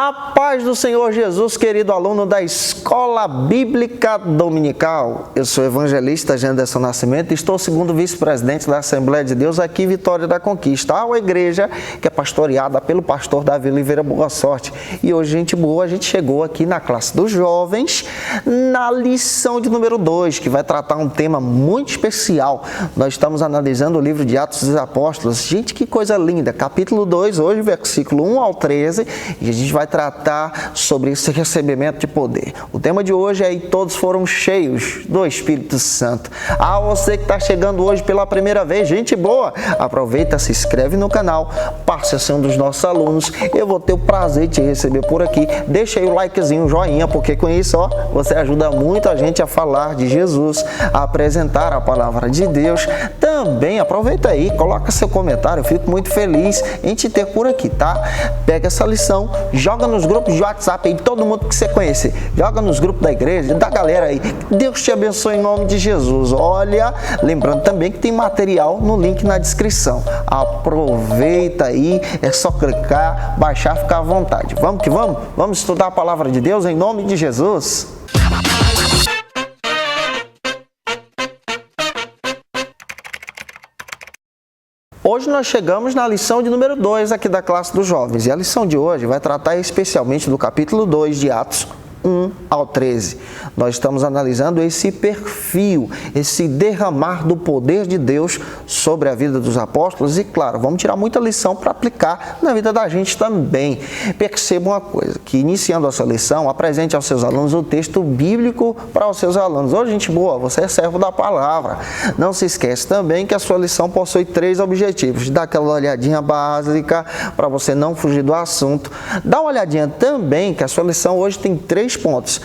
A paz do Senhor Jesus, querido aluno da Escola Bíblica Dominical. Eu sou o evangelista Janderson Nascimento e estou segundo vice-presidente da Assembleia de Deus aqui em Vitória da Conquista, a igreja que é pastoreada pelo pastor Davi Oliveira Boa Sorte. E hoje, gente boa, a gente chegou aqui na classe dos jovens, na lição de número 2, que vai tratar um tema muito especial. Nós estamos analisando o livro de Atos dos Apóstolos. Gente, que coisa linda! Capítulo 2, hoje, versículo 1 ao 13, e a gente vai tratar sobre esse recebimento de poder. O tema de hoje é: e todos foram cheios do Espírito Santo. Ah, você que está chegando hoje pela primeira vez, gente boa, aproveita, se inscreve no canal, passe a ser um dos nossos alunos. Eu vou ter o prazer de te receber por aqui. Deixa aí o likezinho, o joinha, porque com isso, ó, você ajuda muito a gente a falar de Jesus, a apresentar a palavra de Deus. Também aproveita aí, coloca seu comentário, eu fico muito feliz em te ter por aqui, tá? Pega essa lição, joga nos grupos de WhatsApp aí, todo mundo que você conhece, joga nos grupos da igreja, da galera aí. Deus te abençoe em nome de Jesus. Olha, lembrando também que tem material no link na descrição. Aproveita aí, é só clicar, baixar, ficar à vontade. Vamos que vamos? Vamos estudar a palavra de Deus em nome de Jesus. Hoje nós chegamos na lição de número 2 aqui da classe dos jovens. E a lição de hoje vai tratar especialmente do capítulo 2 de Atos 1 ao 13. Nós estamos analisando esse perfil, esse derramar do poder de Deus sobre a vida dos apóstolos e, claro, vamos tirar muita lição para aplicar na vida da gente também. Perceba uma coisa, que iniciando essa lição, apresente aos seus alunos o texto bíblico para os seus alunos. Ô, gente boa, você é servo da palavra. Não se esquece também que a sua lição possui 3 objetivos. Dá aquela olhadinha básica para você não fugir do assunto. Dá uma olhadinha também que a sua lição hoje tem 3 pontos.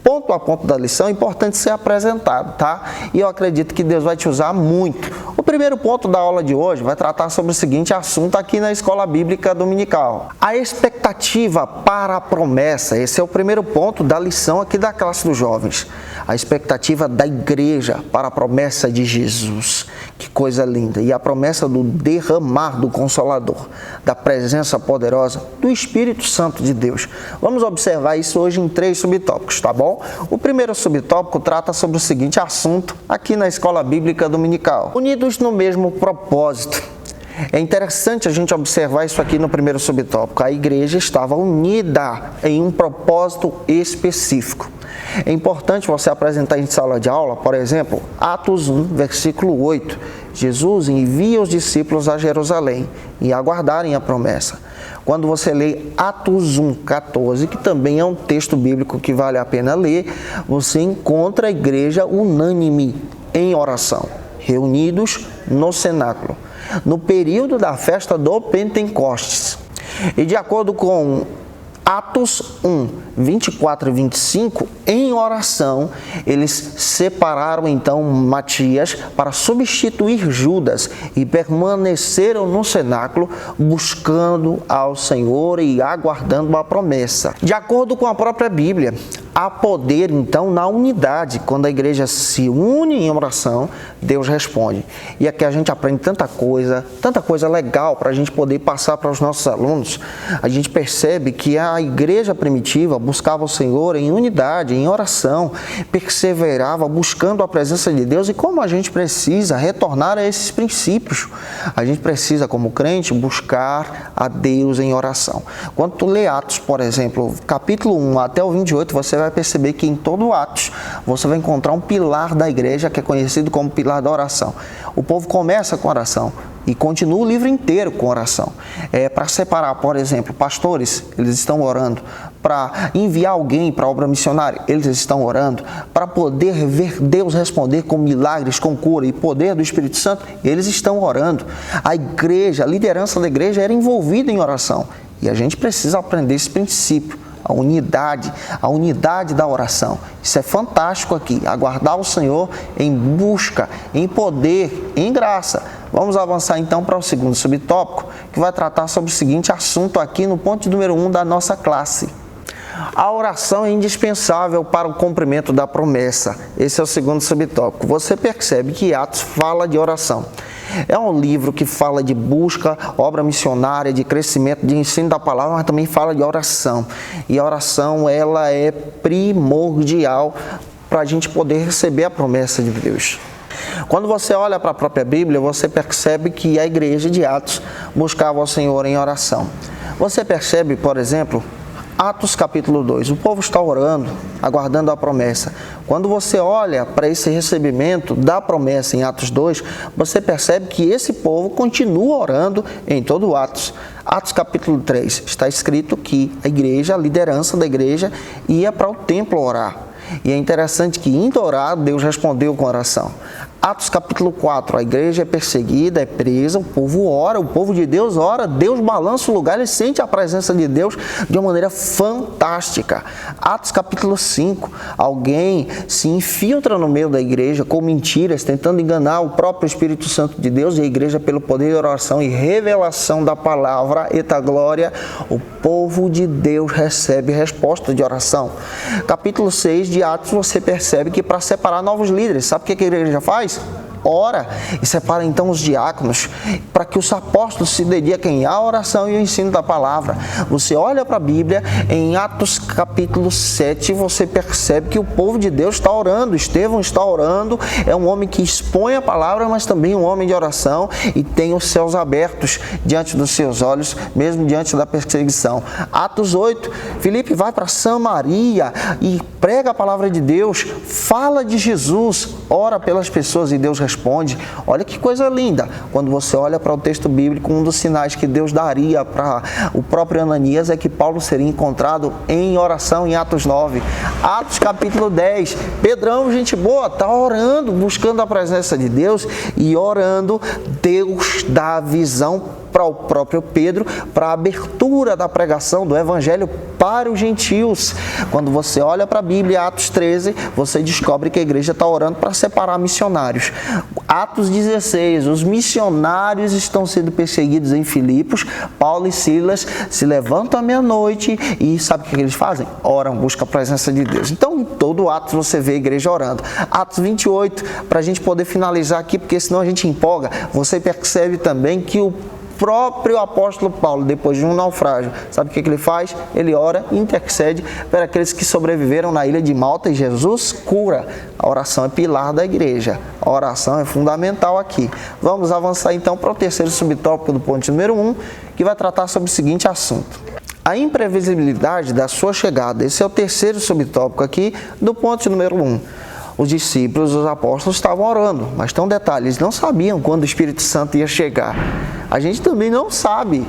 Ponto a ponto da lição é importante ser apresentado, tá? E eu acredito que Deus vai te usar muito. O primeiro ponto da aula de hoje vai tratar sobre o seguinte assunto aqui na Escola Bíblica Dominical: a expectativa para a promessa. Esse é o primeiro ponto da lição aqui da classe dos jovens. A expectativa da igreja para a promessa de Jesus. Que coisa linda! E a promessa do derramar do Consolador, da presença poderosa do Espírito Santo de Deus. Vamos observar isso hoje em 3 subtópicos, tá bom? O primeiro subtópico trata sobre o seguinte assunto aqui na Escola Bíblica Dominical: unidos no mesmo propósito. É interessante a gente observar isso aqui no primeiro subtópico. A igreja estava unida em um propósito específico. É importante você apresentar em sala de aula, por exemplo, Atos 1, versículo 8. Jesus envia os discípulos a Jerusalém e aguardarem a promessa. Quando você lê Atos 1, 14, que também é um texto bíblico que vale a pena ler, você encontra a igreja unânime em oração, reunidos no cenáculo, no período da festa do Pentecostes. E de acordo com Atos 1, 24 e 25, em oração, eles separaram então Matias para substituir Judas e permaneceram no cenáculo buscando ao Senhor e aguardando a promessa. De acordo com a própria Bíblia, há poder então na unidade. Quando a igreja se une em oração, Deus responde. E aqui a gente aprende tanta coisa legal para a gente poder passar para os nossos alunos. A gente percebe que a igreja primitiva buscava o Senhor em unidade, em oração, perseverava buscando a presença de Deus. E como a gente precisa retornar a esses princípios, a gente precisa, como crente, buscar a Deus em oração. Quando tu lê Atos, por exemplo, capítulo 1 até o 28, você vai perceber que em todo Atos você vai encontrar um pilar da igreja que é conhecido como pilar da oração. O povo começa com oração e continua o livro inteiro com oração. Para separar, por exemplo, pastores, eles estão orando. Para enviar alguém para a obra missionária, eles estão orando. Para poder ver Deus responder com milagres, com cura e poder do Espírito Santo, eles estão orando. A igreja, a liderança da igreja era envolvida em oração. E a gente precisa aprender esse princípio. A unidade da oração. Isso é fantástico aqui, aguardar o Senhor em busca, em poder, em graça. Vamos avançar então para o segundo subtópico, que vai tratar sobre o seguinte assunto aqui no ponto número 1 da nossa classe. A oração é indispensável para o cumprimento da promessa. Esse é o segundo subtópico. Você percebe que Atos fala de oração. É um livro que fala de busca, obra missionária, de crescimento, de ensino da palavra, mas também fala de oração. E a oração, ela é primordial para a gente poder receber a promessa de Deus. Quando você olha para a própria Bíblia, você percebe que a igreja de Atos buscava o Senhor em oração. Você percebe, por exemplo, Atos capítulo 2, o povo está orando, aguardando a promessa. Quando você olha para esse recebimento da promessa em Atos 2, você percebe que esse povo continua orando em todo o Atos. Atos capítulo 3, está escrito que a igreja, a liderança da igreja, ia para o templo orar. E é interessante que, indo orar, Deus respondeu com oração. Atos capítulo 4, a igreja é perseguida, é presa, o povo ora, o povo de Deus ora, Deus balança o lugar, ele sente a presença de Deus de uma maneira fantástica. Atos capítulo 5, alguém se infiltra no meio da igreja com mentiras, tentando enganar o próprio Espírito Santo de Deus, e a igreja, pelo poder de oração e revelação da palavra, eita glória, o povo de Deus recebe resposta de oração. Capítulo 6 de Atos, você percebe que para separar novos líderes, sabe o que a igreja faz? Ora e separa então os diáconos para que os apóstolos se dediquem à oração e ao ensino da palavra. Você olha para a Bíblia, em Atos capítulo 7, você percebe que o povo de Deus está orando. Estevão está orando, é um homem que expõe a palavra, mas também um homem de oração e tem os céus abertos diante dos seus olhos, mesmo diante da perseguição. Atos 8, Filipe vai para Samaria e prega a palavra de Deus, fala de Jesus, ora pelas pessoas e Deus responde. Olha que coisa linda. Quando você olha para o texto bíblico, um dos sinais que Deus daria para o próprio Ananias é que Paulo seria encontrado em oração em Atos 9. Atos capítulo 10, Pedrão, gente boa, está orando, buscando a presença de Deus e orando, Deus dá a visão para o próprio Pedro, para a abertura da pregação do Evangelho para os gentios. Quando você olha para a Bíblia, Atos 13, você descobre que a igreja está orando para separar missionários. Atos 16, os missionários estão sendo perseguidos em Filipos, Paulo e Silas se levantam à meia-noite e sabe o que eles fazem? Oram, buscam a presença de Deus. Então, em todo Atos você vê a igreja orando. Atos 28, para a gente poder finalizar aqui, porque senão a gente empolga, você percebe também que o próprio apóstolo Paulo, depois de um naufrágio, sabe o que ele faz? Ele ora e intercede para aqueles que sobreviveram na ilha de Malta e Jesus cura. A oração é pilar da igreja. A oração é fundamental aqui. Vamos avançar então para o terceiro subtópico do ponto número 1, que vai tratar sobre o seguinte assunto: a imprevisibilidade da sua chegada. Esse é o terceiro subtópico aqui do ponto número 1. Os discípulos, os apóstolos estavam orando, mas tem um detalhe, eles não sabiam quando o Espírito Santo ia chegar. A gente também não sabe,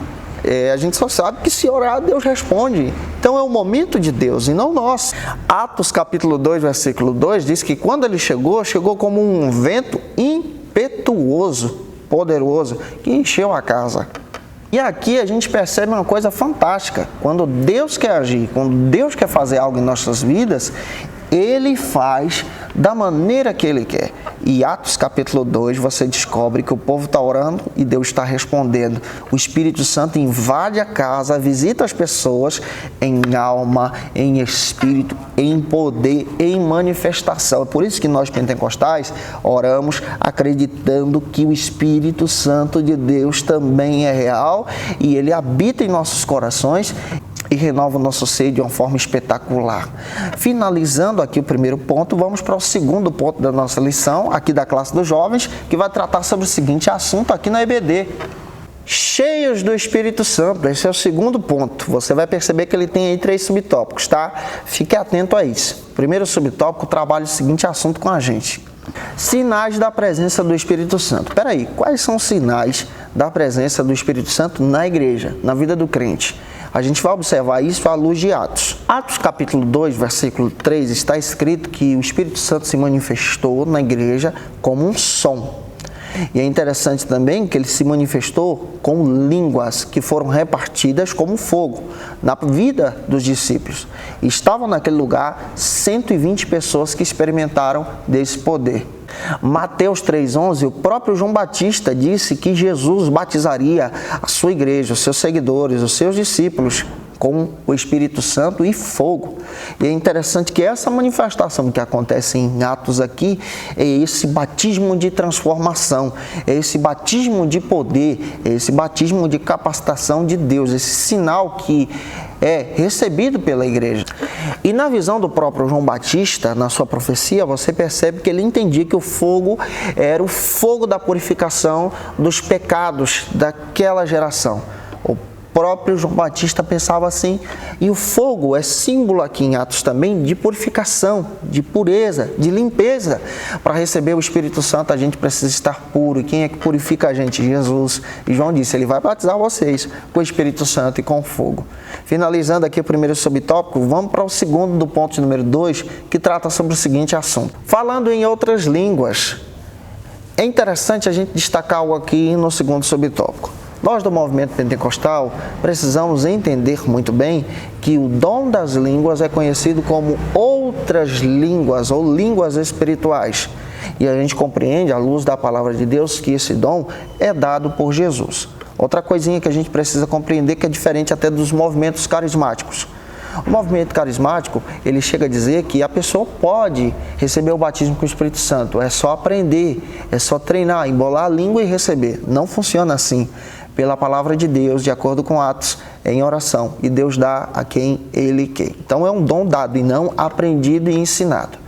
a gente só sabe que se orar, Deus responde. Então é o momento de Deus e não nós. Atos capítulo 2, versículo 2, diz que quando ele chegou, chegou como um vento impetuoso, poderoso, que encheu a casa. E aqui a gente percebe uma coisa fantástica. Quando Deus quer agir, quando Deus quer fazer algo em nossas vidas, Ele faz da maneira que Ele quer. E Atos capítulo 2, você descobre que o povo está orando e Deus está respondendo. O Espírito Santo invade a casa, visita as pessoas em alma, em espírito, em poder, em manifestação. É por isso que nós pentecostais oramos acreditando que o Espírito Santo de Deus também é real e Ele habita em nossos corações e renova o nosso ser de uma forma espetacular. Finalizando aqui o primeiro ponto, vamos para o segundo ponto da nossa lição, aqui da classe dos jovens, que vai tratar sobre o seguinte assunto aqui na EBD. Cheios do Espírito Santo, esse é o segundo ponto. Você vai perceber que ele tem aí 3 subtópicos, tá? Fique atento a isso. Primeiro subtópico trabalha o seguinte assunto com a gente: sinais da presença do Espírito Santo. Peraí, quais são os sinais da presença do Espírito Santo na igreja, na vida do crente? A gente vai observar isso à luz de Atos. Atos capítulo 2, versículo 3, está escrito que o Espírito Santo se manifestou na igreja como um som. E é interessante também que ele se manifestou com línguas que foram repartidas como fogo na vida dos discípulos. E estavam naquele lugar 120 pessoas que experimentaram desse poder. Mateus 3,11, o próprio João Batista disse que Jesus batizaria a sua igreja, os seus seguidores, os seus discípulos com o Espírito Santo e fogo. E é interessante que essa manifestação que acontece em Atos aqui é esse batismo de transformação, é esse batismo de poder, é esse batismo de capacitação de Deus, esse sinal que é recebido pela igreja. E na visão do próprio João Batista, na sua profecia, você percebe que ele entendia que o fogo era o fogo da purificação dos pecados daquela geração. O próprio João Batista pensava assim, e o fogo é símbolo aqui em Atos também de purificação, de pureza, de limpeza. Para receber o Espírito Santo a gente precisa estar puro. E quem é que purifica a gente? Jesus. E João disse, ele vai batizar vocês com o Espírito Santo e com fogo. Finalizando aqui o primeiro subtópico, vamos para o segundo do ponto número 2, que trata sobre o seguinte assunto. Falando em outras línguas, é interessante a gente destacar algo aqui no segundo subtópico. Nós do movimento pentecostal precisamos entender muito bem que o dom das línguas é conhecido como outras línguas ou línguas espirituais. E a gente compreende, à luz da palavra de Deus, que esse dom é dado por Jesus. Outra coisinha que a gente precisa compreender que é diferente até dos movimentos carismáticos. O movimento carismático, ele chega a dizer que a pessoa pode receber o batismo com o Espírito Santo, é só aprender, é só treinar, embolar a língua e receber. Não funciona assim. Pela palavra de Deus, de acordo com Atos, em oração, e Deus dá a quem Ele quer. Então é um dom dado e não aprendido e ensinado.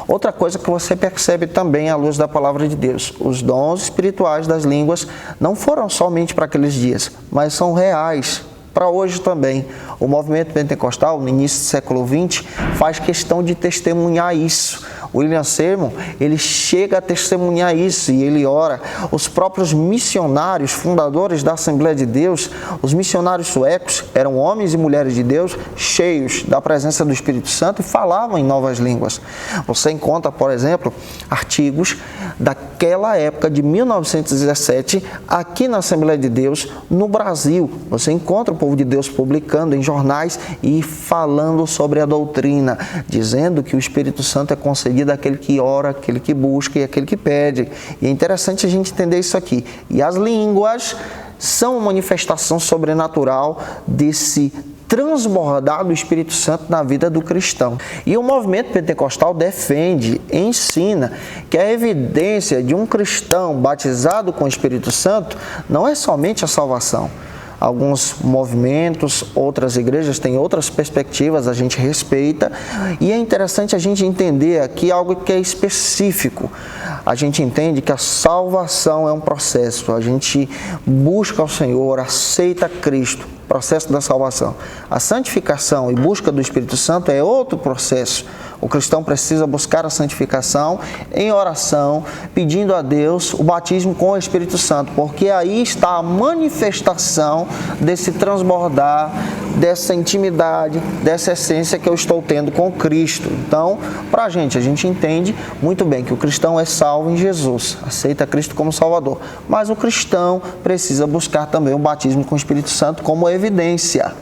Outra coisa que você percebe também à luz da palavra de Deus, os dons espirituais das línguas não foram somente para aqueles dias, mas são reais para hoje também. O movimento pentecostal, no início do século XX, faz questão de testemunhar isso. William Seymour, ele chega a testemunhar isso e ele ora. Os próprios missionários, fundadores da Assembleia de Deus, os missionários suecos, eram homens e mulheres de Deus cheios da presença do Espírito Santo e falavam em novas línguas. Você encontra, por exemplo, artigos daquela época de 1917 aqui na Assembleia de Deus, no Brasil. Você encontra o povo de Deus publicando em jornais e falando sobre a doutrina, dizendo que o Espírito Santo é concedido daquele que ora, aquele que busca e aquele que pede. E é interessante a gente entender isso aqui. E as línguas são uma manifestação sobrenatural desse transbordar do Espírito Santo na vida do cristão. E o movimento pentecostal defende, ensina que a evidência de um cristão batizado com o Espírito Santo não é somente a salvação. Alguns movimentos, outras igrejas têm outras perspectivas, a gente respeita, e é interessante a gente entender aqui algo que é específico. A gente entende que a salvação é um processo, a gente busca o Senhor, aceita Cristo, processo da salvação. A santificação e busca do Espírito Santo é outro processo. O cristão precisa buscar a santificação em oração, pedindo a Deus o batismo com o Espírito Santo, porque aí está a manifestação desse transbordar, dessa intimidade, dessa essência que eu estou tendo com Cristo. Então, a gente entende muito bem que o cristão é salvo em Jesus, aceita Cristo como Salvador, mas o cristão precisa buscar também o batismo com o Espírito Santo como evidência.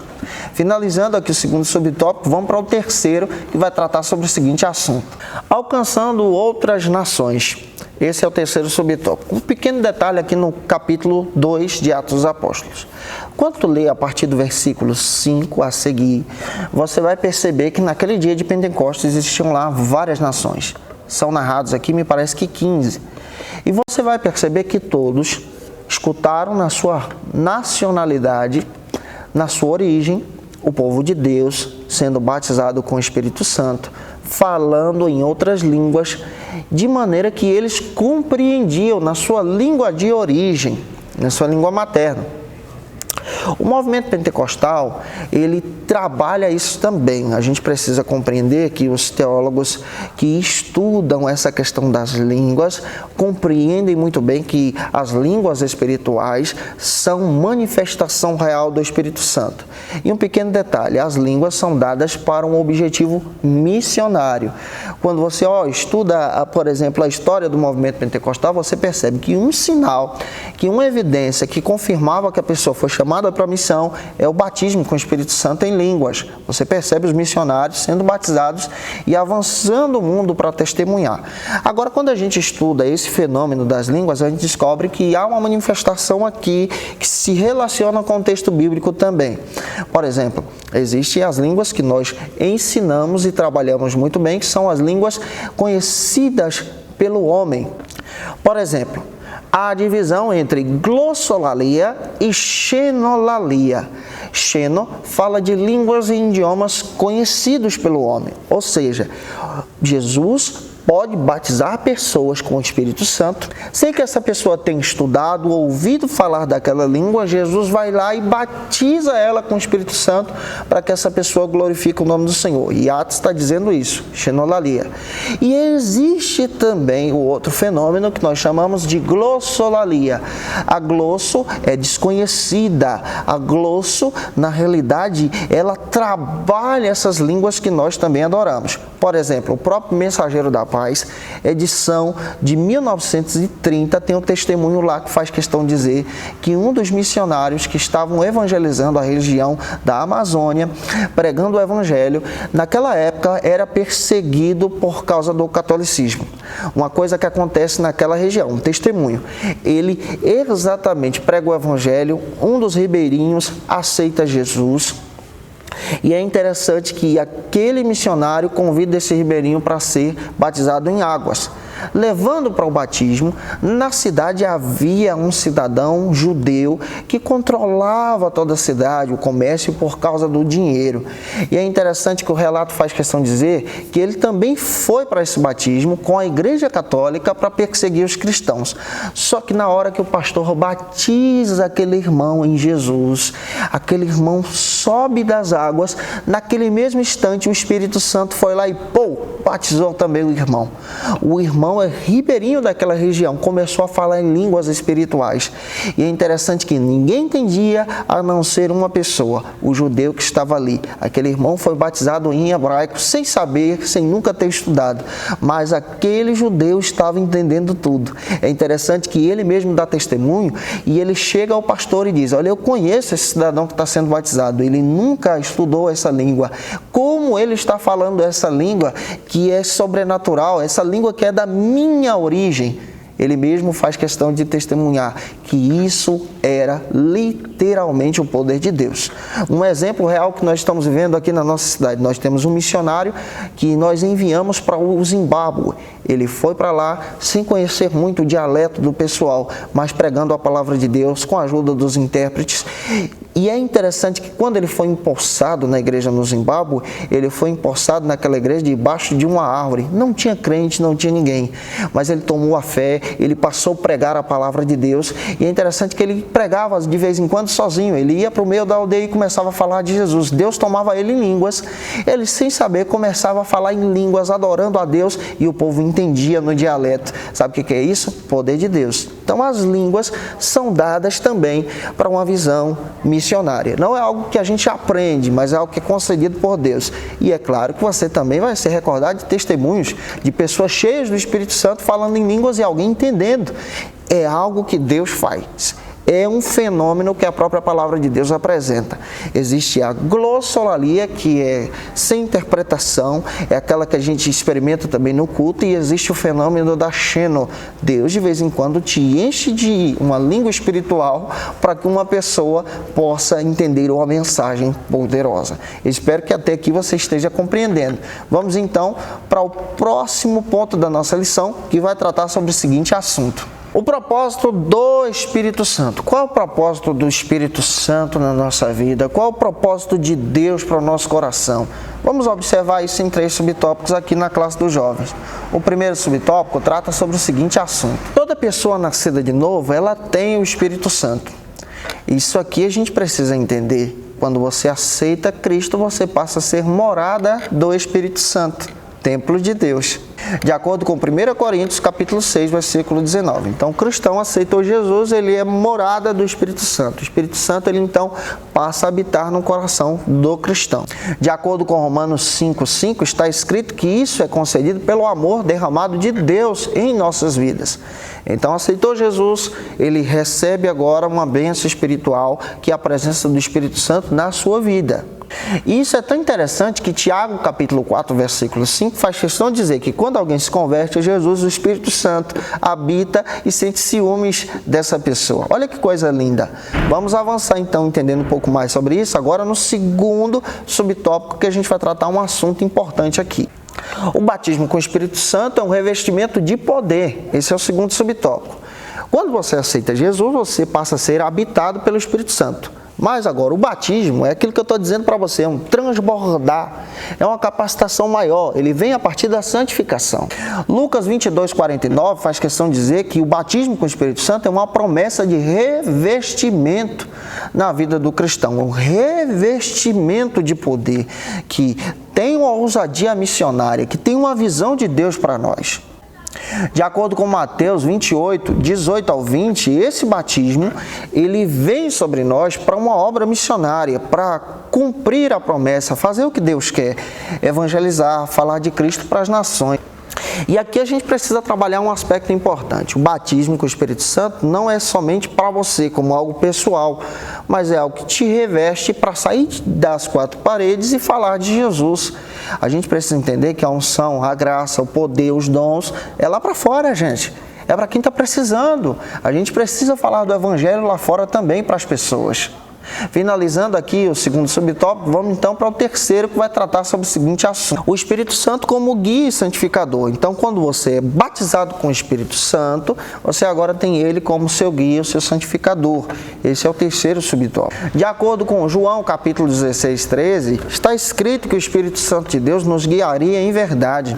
Finalizando aqui o segundo subtópico, vamos para o terceiro, que vai tratar sobre o seguinte assunto: alcançando outras nações. Esse é o terceiro subtópico. Um pequeno detalhe aqui no capítulo 2 de Atos dos Apóstolos. Quando tu lê a partir do versículo 5 a seguir, você vai perceber que naquele dia de Pentecostes existiam lá várias nações. São narrados aqui, me parece que 15. E você vai perceber que todos escutaram na sua nacionalidade, na sua origem, o povo de Deus sendo batizado com o Espírito Santo, falando em outras línguas, de maneira que eles compreendiam na sua língua de origem, na sua língua materna. O movimento pentecostal, ele trabalha isso também. A gente precisa compreender que os teólogos que estudam essa questão das línguas compreendem muito bem que as línguas espirituais são manifestação real do Espírito Santo. E um pequeno detalhe, as línguas são dadas para um objetivo missionário. Quando você estuda, por exemplo, a história do movimento pentecostal, você percebe que um sinal, que uma evidência que confirmava que a pessoa foi chamada chamada para a missão é o batismo com o Espírito Santo em línguas. Você percebe os missionários sendo batizados e avançando o mundo para testemunhar. Agora, quando a gente estuda esse fenômeno das línguas, a gente descobre que há uma manifestação aqui que se relaciona com o texto bíblico também. Por exemplo, existem as línguas que nós ensinamos e trabalhamos muito bem, que são as línguas conhecidas pelo homem. Por exemplo, há a divisão entre glossolalia e xenolalia. Xeno fala de línguas e idiomas conhecidos pelo homem, ou seja, Jesus pode batizar pessoas com o Espírito Santo, sem que essa pessoa tenha estudado ou ouvido falar daquela língua. Jesus vai lá e batiza ela com o Espírito Santo para que essa pessoa glorifique o nome do Senhor. E Atos está dizendo isso, xenolalia. E existe também o outro fenômeno que nós chamamos de glossolalia. A glosso é desconhecida. A glosso, na realidade, ela trabalha essas línguas que nós também adoramos. Por exemplo, o próprio Mensageiro da Paz, edição de 1930, tem um testemunho lá que faz questão de dizer que um dos missionários que estavam evangelizando a região da Amazônia, pregando o evangelho, naquela época era perseguido por causa do catolicismo. Uma coisa que acontece naquela região, um testemunho. Ele exatamente prega o evangelho, um dos ribeirinhos aceita Jesus. E é interessante que aquele missionário convida esse ribeirinho para ser batizado em águas. Levando para o batismo, na cidade havia um cidadão judeu que controlava toda a cidade, o comércio, por causa do dinheiro. E é interessante que o relato faz questão de dizer que ele também foi para esse batismo com a Igreja Católica para perseguir os cristãos. Só que na hora que o pastor batiza aquele irmão em Jesus, aquele irmão sobe das águas, naquele mesmo instante o Espírito Santo foi lá e batizou também o irmão. O irmão é ribeirinho daquela região, começou a falar em línguas espirituais. E é interessante que ninguém entendia a não ser uma pessoa, o judeu que estava ali. Aquele irmão foi batizado em hebraico, sem saber, sem nunca ter estudado. Mas aquele judeu estava entendendo tudo. É interessante que ele mesmo dá testemunho e ele chega ao pastor e diz: olha, eu conheço esse cidadão que está sendo batizado, ele nunca estudou essa língua. Como ele está falando essa língua que é sobrenatural, essa língua que é da minha origem? Ele mesmo faz questão de testemunhar que isso era literalmente o poder de Deus. Um exemplo real que nós estamos vivendo aqui na nossa cidade. Nós temos um missionário que nós enviamos para o Zimbábue. Ele foi para lá sem conhecer muito o dialeto do pessoal, mas pregando a palavra de Deus com a ajuda dos intérpretes. E é interessante que quando ele foi empossado na igreja no Zimbábue, ele foi empossado naquela igreja debaixo de uma árvore. Não tinha crente, não tinha ninguém, mas ele tomou a fé, ele passou a pregar a palavra de Deus. E é interessante que ele pregava de vez em quando sozinho. Ele ia para o meio da aldeia e começava a falar de Jesus. Deus tomava ele em línguas. Ele, sem saber, começava a falar em línguas, adorando a Deus, e o povo entendia no dialeto. Sabe o que é isso? Poder de Deus. Então as línguas são dadas também para uma visão missionária. Não é algo que a gente aprende, mas é algo que é concedido por Deus. E é claro que você também vai ser recordado de testemunhos de pessoas cheias do Espírito Santo falando em línguas e alguém entendendo. É algo que Deus faz. É um fenômeno que a própria palavra de Deus apresenta. Existe a glossolalia, que é sem interpretação, é aquela que a gente experimenta também no culto, e existe o fenômeno da xeno. Deus de vez em quando te enche de uma língua espiritual para que uma pessoa possa entender uma mensagem poderosa. Espero que até aqui você esteja compreendendo. Vamos então para o próximo ponto da nossa lição, que vai tratar sobre o seguinte assunto: o propósito do Espírito Santo. Qual é o propósito do Espírito Santo na nossa vida? Qual é o propósito de Deus para o nosso coração? Vamos observar isso em 3 subtópicos aqui na classe dos jovens. O primeiro subtópico trata sobre o seguinte assunto: toda pessoa nascida de novo, ela tem o Espírito Santo. Isso aqui a gente precisa entender. Quando você aceita Cristo, você passa a ser morada do Espírito Santo. templo de Deus. De acordo com 1 Coríntios, capítulo 6, versículo 19. Então, o cristão aceitou Jesus, ele é morada do Espírito Santo. O Espírito Santo, ele então passa a habitar no coração do cristão. De acordo com Romanos 5:5, está escrito que isso é concedido pelo amor derramado de Deus em nossas vidas. Então, aceitou Jesus, ele recebe agora uma bênção espiritual, que é a presença do Espírito Santo na sua vida. E isso é tão interessante que Tiago, capítulo 4, versículo 5, faz questão de dizer que quando alguém se converte a Jesus, o Espírito Santo habita e sente ciúmes dessa pessoa. Olha que coisa linda. Vamos avançar então, entendendo um pouco mais sobre isso, agora no segundo subtópico, que a gente vai tratar um assunto importante aqui. O batismo com o Espírito Santo é um revestimento de poder. Esse é o segundo subtópico. Quando você aceita Jesus, você passa a ser habitado pelo Espírito Santo. Mas agora, o batismo é aquilo que eu estou dizendo para você, é um transbordar, é uma capacitação maior, ele vem a partir da santificação. Lucas 22:49 faz questão de dizer que o batismo com o Espírito Santo é uma promessa de revestimento na vida do cristão, um revestimento de poder, que tem uma ousadia missionária, que tem uma visão de Deus para nós. De acordo com Mateus 28, 18 ao 20, esse batismo, ele vem sobre nós para uma obra missionária, para cumprir a promessa, fazer o que Deus quer, evangelizar, falar de Cristo para as nações. E aqui a gente precisa trabalhar um aspecto importante. O batismo com o Espírito Santo não é somente para você, como algo pessoal, mas é algo que te reveste para sair das quatro paredes e falar de Jesus. A gente precisa entender que a unção, a graça, o poder, os dons, é lá para fora, gente. É para quem está precisando. A gente precisa falar do Evangelho lá fora também para as pessoas. Finalizando aqui o segundo subtópico, vamos então para o terceiro, que vai tratar sobre o seguinte assunto: o Espírito Santo como guia e santificador. Então, quando você é batizado com o Espírito Santo, você agora tem ele como seu guia, o seu santificador. Esse é o terceiro subtópico. De acordo com João capítulo 16, 13, está escrito que o Espírito Santo de Deus nos guiaria em verdade.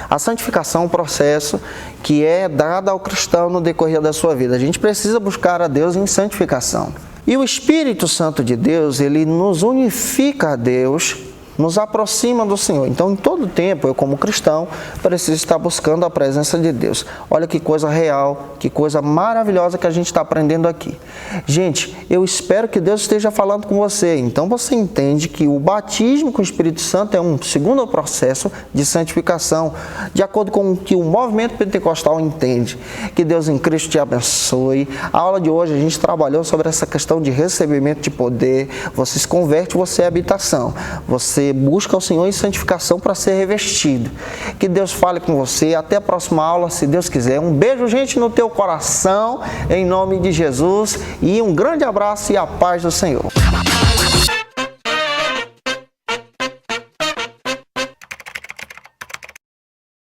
A santificação é um processo que é dado ao cristão no decorrer da sua vida. A gente precisa buscar a Deus em santificação. E o Espírito Santo de Deus, ele nos unifica a Deus, nos aproxima do Senhor. Então, em todo tempo, eu como cristão, preciso estar buscando a presença de Deus. Olha que coisa real, que coisa maravilhosa que a gente está aprendendo aqui. Gente, eu espero que Deus esteja falando com você. Então, você entende que o batismo com o Espírito Santo é um segundo processo de santificação, de acordo com o que o movimento pentecostal entende. Que Deus em Cristo te abençoe. A aula de hoje a gente trabalhou sobre essa questão de recebimento de poder. Você se converte, você é habitação. Você busca o Senhor em santificação para ser revestido. Que Deus fale com você. Até a próxima aula, se Deus quiser. Um beijo, gente, no teu coração, em nome de Jesus. E um grande abraço e a paz do Senhor.